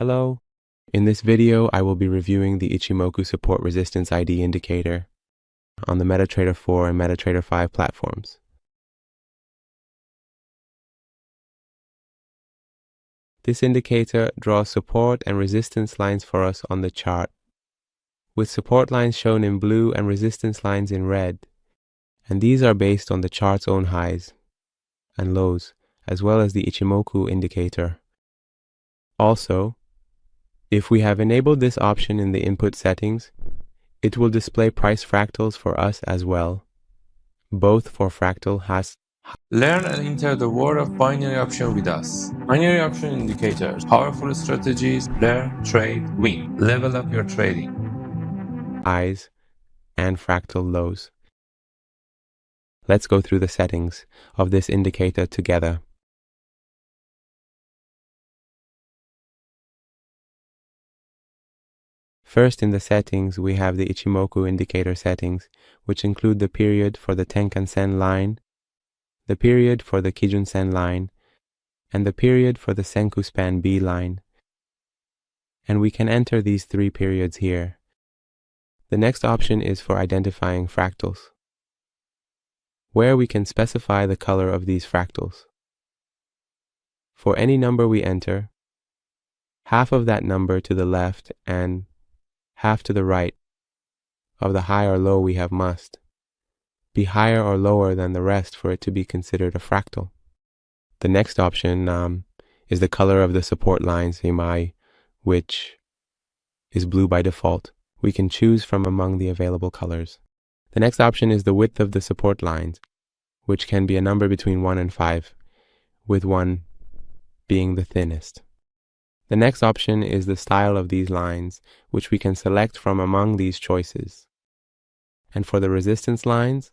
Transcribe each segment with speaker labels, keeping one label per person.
Speaker 1: Hello. In this video, I will be reviewing the Ichimoku support resistance ID indicator on the MetaTrader 4 and MetaTrader 5 platforms. This indicator draws support and resistance lines for us on the chart, with support lines shown in blue and resistance lines in red, and these are based on the chart's own highs and lows, as well as the Ichimoku indicator. Also, if we have enabled this option in the input settings, it will display price fractals for us as well. Both for Fractal has.
Speaker 2: Learn and enter the world of binary option with us. Binary option indicators, powerful strategies, learn, trade, win. Level up your trading.
Speaker 1: Highs and fractal lows. Let's go through the settings of this indicator together. First, in the settings, we have the Ichimoku indicator settings, which include the period for the Tenkan-sen line, the period for the Kijun-sen line, and the period for the Senku span B line. And we can enter these three periods here. The next option is for identifying fractals, where we can specify the color of these fractals. For any number we enter, half of that number to the left and half to the right of the high or low we have must be higher or lower than the rest for it to be considered a fractal. The next option is the color of the support lines, which is blue by default. We can choose from among the available colors. The next option is the width of the support lines, which can be a number between 1 and 5, with 1 being the thinnest. The next option is the style of these lines, which we can select from among these choices. And for the resistance lines,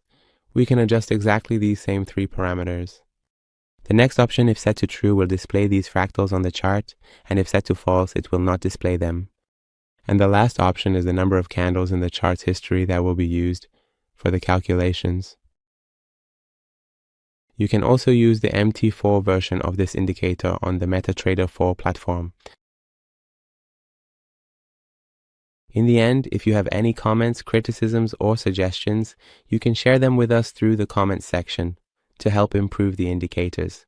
Speaker 1: we can adjust exactly these same three parameters. The next option, if set to true, will display these fractals on the chart, and if set to false, it will not display them. And the last option is the number of candles in the chart's history that will be used for the calculations. You can also use the MT4 version of this indicator on the MetaTrader 4 platform. In the end, if you have any comments, criticisms, or suggestions, you can share them with us through the comments section to help improve the indicators.